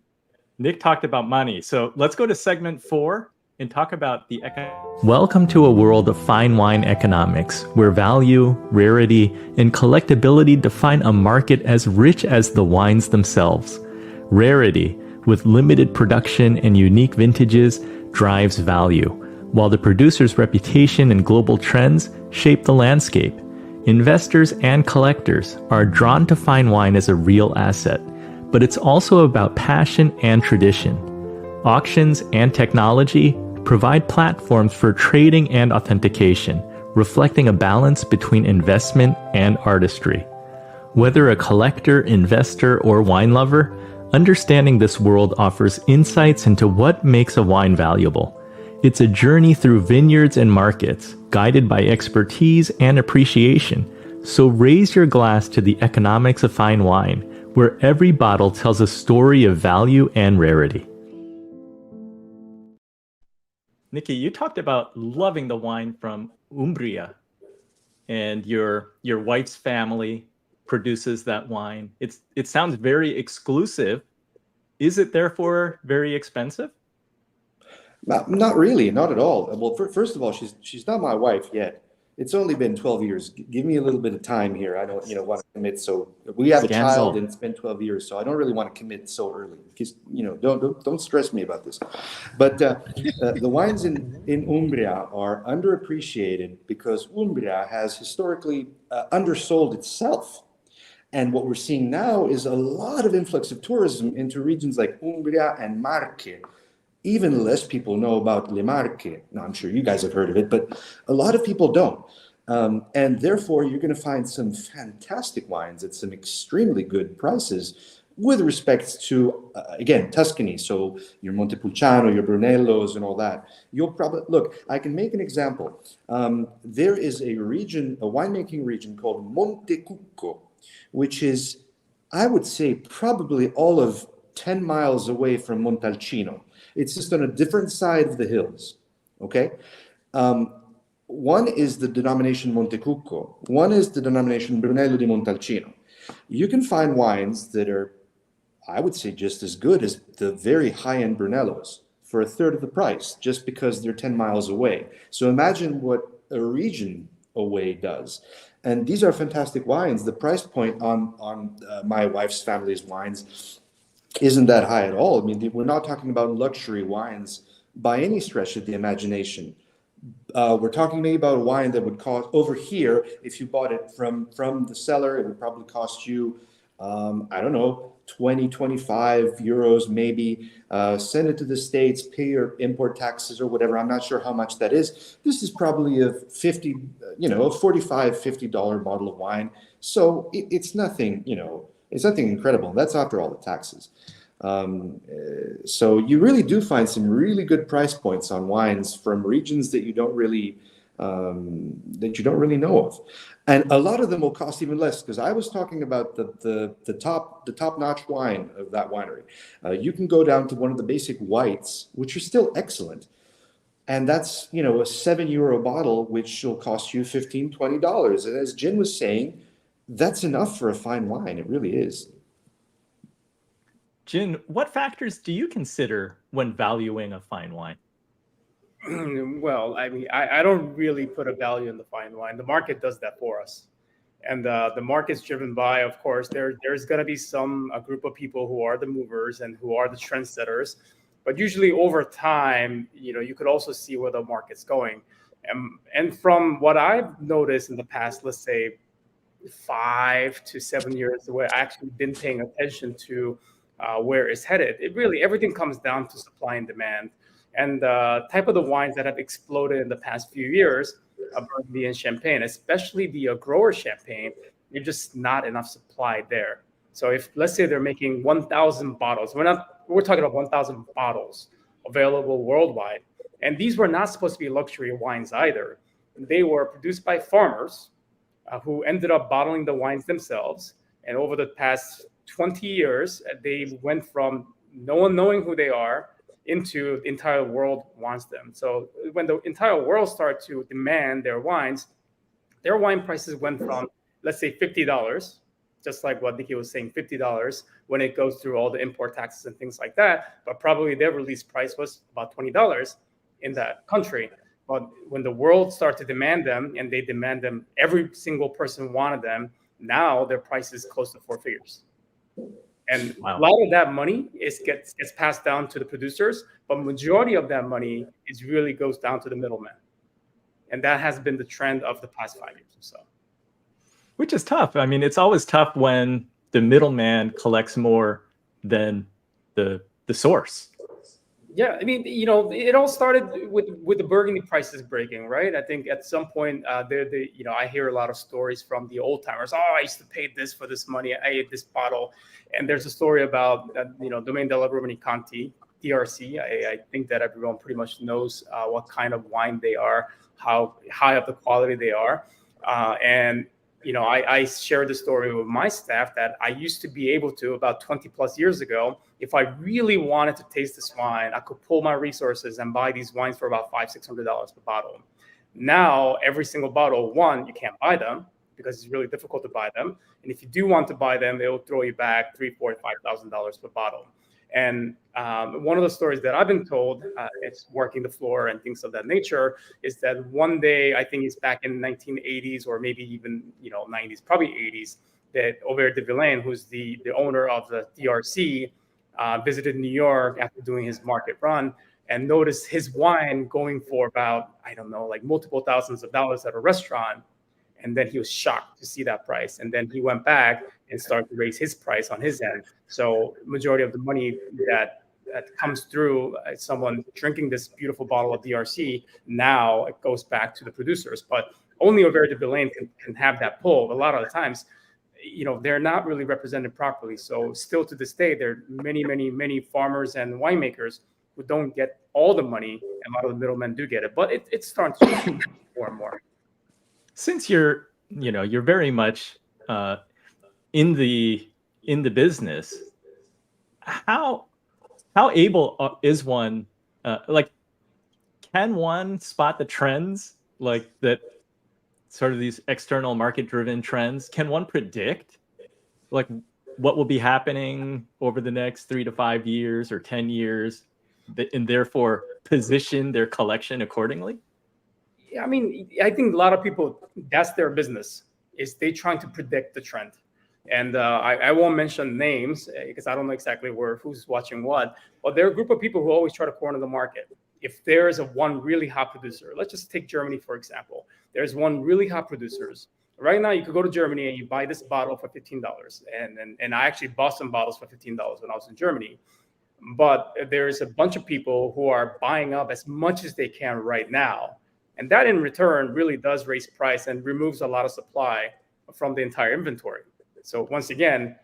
Nick talked about money. So let's go to segment 4 and talk about the economics. Welcome to a world of fine wine economics, where value, rarity, and collectability define a market as rich as the wines themselves. Rarity, with limited production and unique vintages, drives value, while the producer's reputation and global trends shape the landscape. Investors and collectors are drawn to fine wine as a real asset, but it's also about passion and tradition. Auctions and technology provide platforms for trading and authentication, reflecting a balance between investment and artistry. Whether a collector, investor, or wine lover, understanding this world offers insights into what makes a wine valuable. It's a journey through vineyards and markets, guided by expertise and appreciation. So raise your glass to the economics of fine wine, where every bottle tells a story of value and rarity. Nikki, you talked about loving the wine from Umbria, and your wife's family produces that wine. It sounds very exclusive. Is it therefore very expensive? Not really, not at all. Well, first of all, she's not my wife yet. It's only been 12 years. Give me a little bit of time here. I don't, want to commit. So we have a child, and it's been 12 years. So I don't really want to commit so early. Because don't stress me about this. But the wines in Umbria are underappreciated because Umbria has historically undersold itself. And what we're seeing now is a lot of influx of tourism into regions like Umbria and Marche. even less people know about Le Marche. Now, I'm sure you guys have heard of it, but a lot of people don't. And therefore, you're going to find some fantastic wines at some extremely good prices with respect to, again, Tuscany. So your Montepulciano, your Brunellos and all that. You'll probably, look, I can make an example. There is a region, a winemaking region called Montecucco, which is, I would say, probably all of 10 miles away from Montalcino. It's just on a different side of the hills, okay? One is the denomination Montecucco. One is the denomination Brunello di Montalcino. You can find wines that are, I would say, just as good as the very high-end Brunellos for a third of the price, just because they're 10 miles away. So imagine what a region away does. And these are fantastic wines. The price point on my wife's family's wines isn't that high at all. I mean, we're not talking about luxury wines by any stretch of the imagination. We're talking maybe about a wine that would cost, over here, if you bought it from the cellar, it would probably cost you, I don't know, 20, 25 euros maybe. Send it to the States, pay your import taxes or whatever. I'm not sure how much that is. This is probably a $50, a $45, $50 bottle of wine. So it's nothing, it's nothing incredible. That's after all the taxes. So you really do find some really good price points on wines from regions that you don't really know of, and a lot of them will cost even less. Because I was talking about the top-notch wine of that winery. You can go down to one of the basic whites, which are still excellent, and that's a €7 bottle, which will cost you $15, $20. And as Jin was saying, that's enough for a fine wine. It really is. Jin, what factors do you consider when valuing a fine wine? Well, I mean, I don't really put a value in the fine wine. The market does that for us. And the market's driven by, of course, there's going to be a group of people who are the movers and who are the trendsetters. But usually over time, you could also see where the market's going. And from what I've noticed in the past, let's say 5 to 7 years, where I actually been paying attention to where it's headed, everything comes down to supply and demand. And the type of the wines that have exploded in the past few years, Burgundy and Champagne, especially the grower Champagne, there's just not enough supply there. So if, let's say, they're making 1,000 bottles, we're talking about 1,000 bottles available worldwide. And these were not supposed to be luxury wines either. They were produced by farmers who ended up bottling the wines themselves. And over the past 20 years, they went from no one knowing who they are into the entire world wants them. So when the entire world started to demand their wines, their wine prices went from, let's say, $50, just like what Nikki was saying, $50 when it goes through all the import taxes and things like that. But probably their release price was about $20 in that country. But when the world started to demand them, and they demand them, every single person wanted them, now their price is close to 4 figures. And wow. A lot of that money gets passed down to the producers, but majority of that money really goes down to the middleman. And that has been the trend of the past 5 years or so. Which is tough. I mean, it's always tough when the middleman collects more than the source. Yeah, I mean, it all started with the Burgundy prices breaking, right? I think at some point, I hear a lot of stories from the old timers. Oh, I used to pay this for this money. I ate this bottle, and there's a story about Domaine della Romanée-Conti, DRC. I think that everyone pretty much knows what kind of wine they are, how high of the quality they are, and I shared the story with my staff that I used to be able to, about 20 plus years ago, if I really wanted to taste this wine, I could pull my resources and buy these wines for about $500-$600 per bottle. Now, every single bottle, one, you can't buy them because it's really difficult to buy them. And if you do want to buy them, it will throw you back $3,000, $4,000, $5,000 per bottle. And one of the stories that I've been told, it's working the floor and things of that nature, is that one day, I think it's back in the 1980s or maybe even 90s, probably 80s, that Aubert de Villaine, who's the owner of the DRC, visited New York after doing his market run and noticed his wine going for about, I don't know, like multiple thousands of dollars at a restaurant. And then he was shocked to see that price. And then he went back and started to raise his price on his end. So majority of the money that that comes through someone drinking this beautiful bottle of DRC. Now it goes back to the producers, but only Auvert de Villaine can have that pull. A lot of the times, they're not really represented properly. So still to this day, there are many farmers and winemakers who don't get all the money, and a lot of the middlemen do get it. But it's starting to change more and more. Since you're very much in the business, how able is one? Can one spot the trends like that? Sort of these external market-driven trends. Can one predict like what will be happening over the next 3 to 5 years or 10 years, and therefore position their collection accordingly? Yeah, I mean, I think a lot of people, that's their business, is they trying to predict the trend. And I won't mention names because I don't know exactly who's watching what, but there are a group of people who always try to corner the market. If there is one really hot producer, let's just take Germany, for example. There's one really hot producers. Right now, you could go to Germany and you buy this bottle for $15. And I actually bought some bottles for $15 when I was in Germany. But there's a bunch of people who are buying up as much as they can right now. And that in return really does raise price and removes a lot of supply from the entire inventory. So once again,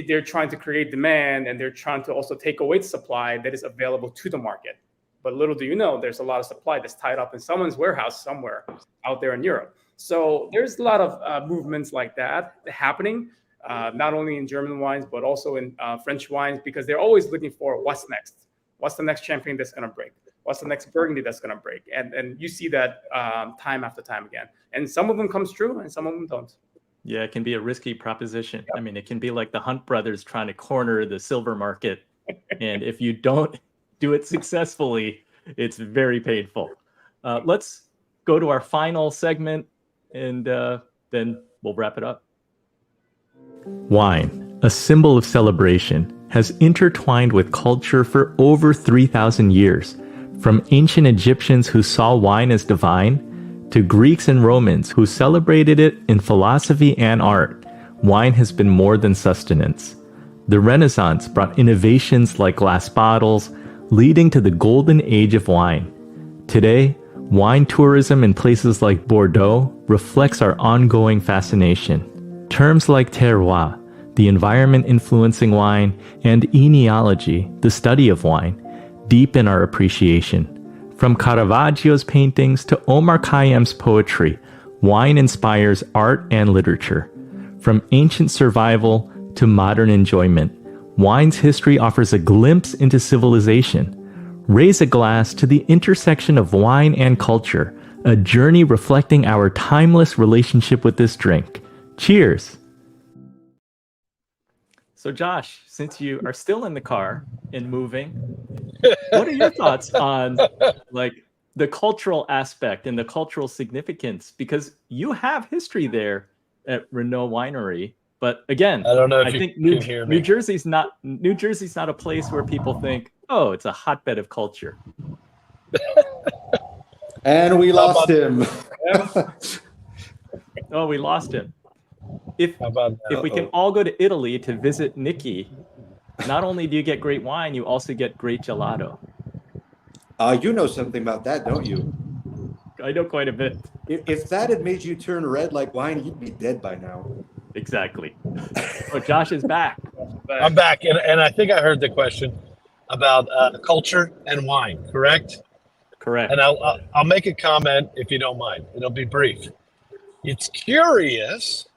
they're trying to create demand, and they're trying to also take away the supply that is available to the market. But little do you know, there's a lot of supply that's tied up in someone's warehouse somewhere out there in Europe. So there's a lot of movements like that happening, not only in German wines, but also in French wines, because they're always looking for what's next. What's the next champagne that's going to break? What's the next Burgundy that's going to break? And you see that time after time again. And some of them comes true and some of them don't. Yeah, it can be a risky proposition. Yep. I mean, it can be like the Hunt brothers trying to corner the silver market. And if you don't do it successfully, it's very painful. Let's go to our final segment, and then we'll wrap it up. Wine, a symbol of celebration, has intertwined with culture for over 3,000 years. From ancient Egyptians who saw wine as divine, to Greeks and Romans who celebrated it in philosophy and art, wine has been more than sustenance. The Renaissance brought innovations like glass bottles, leading to the golden age of wine. Today, wine tourism in places like Bordeaux reflects our ongoing fascination. Terms like terroir, the environment influencing wine, and enology, the study of wine, deepen our appreciation. From Caravaggio's paintings to Omar Khayyam's poetry, wine inspires art and literature. From ancient survival to modern enjoyment, wine's history offers a glimpse into civilization. Raise a glass to the intersection of wine and culture, a journey reflecting our timeless relationship with this drink. Cheers! So Josh, since you are still in the car and moving, what are your thoughts on like the cultural aspect and the cultural significance? Because you have history there at Renault Winery. But again, I don't know if I you think can hear me. New Jersey's not a place where people think, oh, it's a hotbed of culture. And we lost him. Oh, we lost him. If we can Uh-oh. all go to Italy to visit Nikki, not only do you get great wine, you also get great gelato. You know something about that, don't you? I know quite a bit. If that had made you turn red like wine, you'd be dead by now. Exactly. Oh, Josh is back. I'm back, and I think I heard the question about culture and wine, correct? Correct. And I'll make a comment if you don't mind. It'll be brief. It's curious,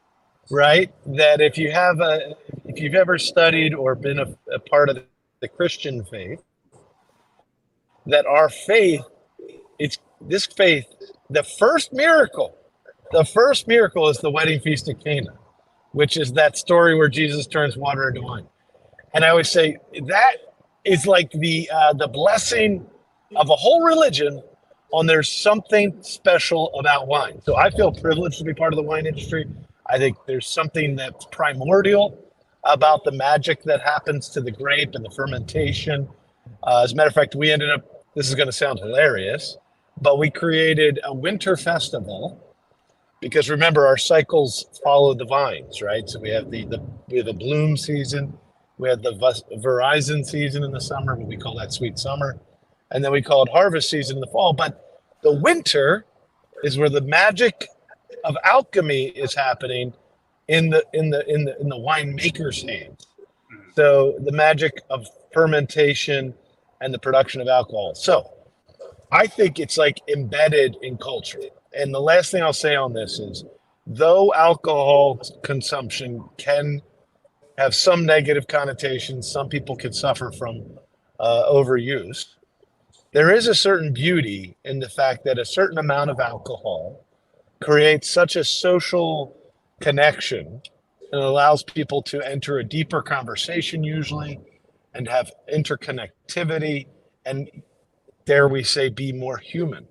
right, that if you've ever studied or been a part of the Christian faith, that our faith, the first miracle is the wedding feast at Cana, which is that story where Jesus turns water into wine. And I would say that is like the blessing of a whole religion on there's something special about wine. So I feel privileged to be part of the wine industry. I think there's something that's primordial about the magic that happens to the grape and the fermentation. As a matter of fact, we ended up, this is going to sound hilarious, but we created a winter festival because remember our cycles follow the vines, right? So we have the bloom season, We had the Verizon season in the summer, but we call that sweet summer. And then we call it harvest season in the fall. But the winter is where the magic of alchemy is happening in the winemaker's hands. So the magic of fermentation and the production of alcohol. So I think it's like embedded in culture. And the last thing I'll say on this is, though alcohol consumption can have some negative connotations, some people can suffer from overuse, there is a certain beauty in the fact that a certain amount of alcohol creates such a social connection and allows people to enter a deeper conversation usually and have interconnectivity and, dare we say, be more human,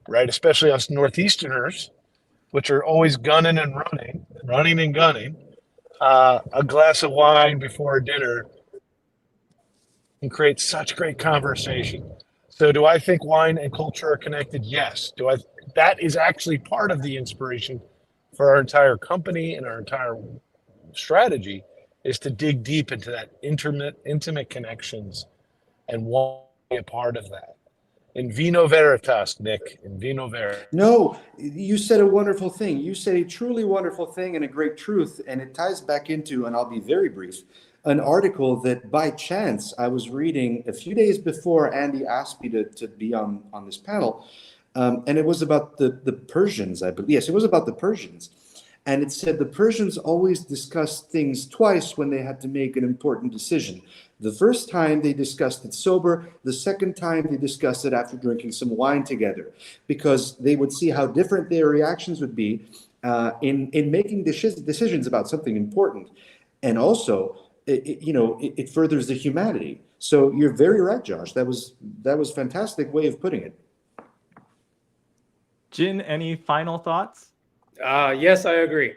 right? Especially us Northeasterners, which are always gunning and running and gunning. A glass of wine before dinner can create such great conversation. So do I think wine and culture are connected? Yes. That is actually part of the inspiration for our entire company and our entire strategy, is to dig deep into that intimate connections and want to be a part of that. In vino veritas, Nick, in vino veritas. No, you said a wonderful thing. You said a truly wonderful thing and a great truth, and it ties back into, and I'll be very brief, an article that by chance I was reading a few days before Andy asked me to be on this panel, and it was about the Persians, I believe. Yes, it was about the Persians. And it said the Persians always discussed things twice when they had to make an important decision. The first time they discussed it sober, the second time they discussed it after drinking some wine together, because they would see how different their reactions would be in making decisions about something important. And also, it furthers the humanity. So you're very right, Josh. That was a fantastic way of putting it. Jin, any final thoughts? Yes, I agree.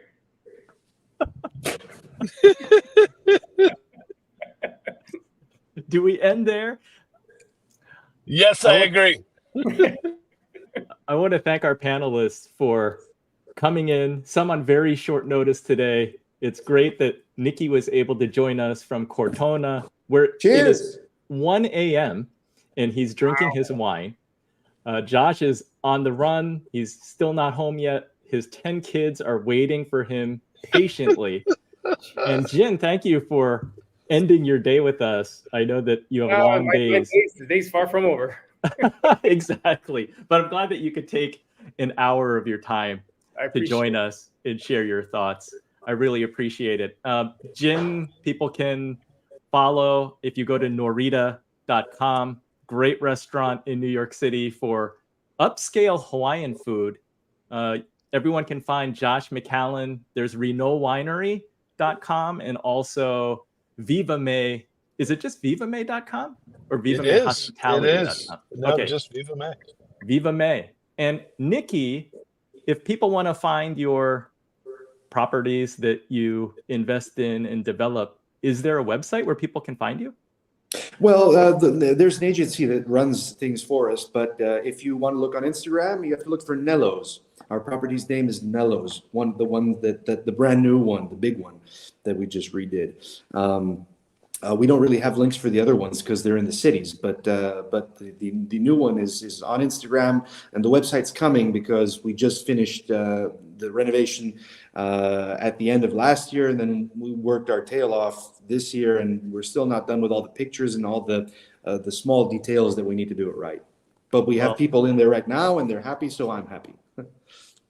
Do we end there? Yes, I agree. I want to thank our panelists for coming in, some on very short notice today. It's great that Nikki was able to join us from Cortona, where it is 1 a.m. and he's drinking his wine. Josh is on the run. He's still not home yet. His 10 kids are waiting for him patiently. And Jin, thank you for ending your day with us. I know that you have long days. The day's far from over. Exactly. But I'm glad that you could take an hour of your time to join us and share your thoughts. I really appreciate it. Jin, people can follow if you go to norita.com. Great restaurant in New York City for upscale Hawaiian food. Everyone can find Josh McCallen. There's RenaultWinery.com and also Viva May. Is it just VivaMay.com or Viva May Hospitality? It is. No, okay. Just Viva May. Viva May. And Nikki, if people want to find your properties that you invest in and develop, is there a website where people can find you? Well, there's an agency that runs things for us, but if you want to look on Instagram, you have to look for Nello's. Our property's name is Nello's, the brand new one, the big one that we just redid. We don't really have links for the other ones because they're in the cities, but the new one is on Instagram, and the website's coming because we just finished the renovation at the end of last year, and then we worked our tail off this year, and we're still not done with all the pictures and all the small details that we need to do it right. But we have people in there right now, and they're happy, so I'm happy.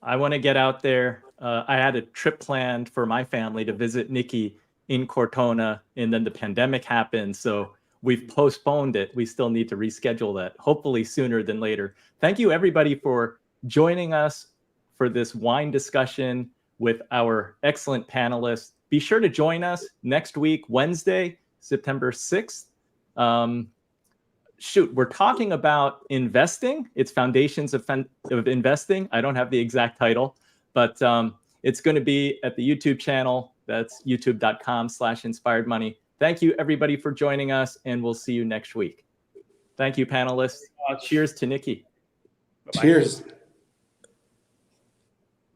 I want to get out there. I had a trip planned for my family to visit Nikki in Cortona, and then the pandemic happened, so we've postponed it. We still need to reschedule that, hopefully sooner than later. Thank you, everybody, for joining us for this wine discussion with our excellent panelists. Be sure to join us next week, Wednesday, September 6th. We're talking about investing. It's Foundations of Investing. I don't have the exact title, but it's going to be at the YouTube channel. That's youtube.com/inspiredmoney. Thank you, everybody, for joining us, and we'll see you next week. Thank you, panelists. Cheers to Nikki. Bye-bye. Cheers.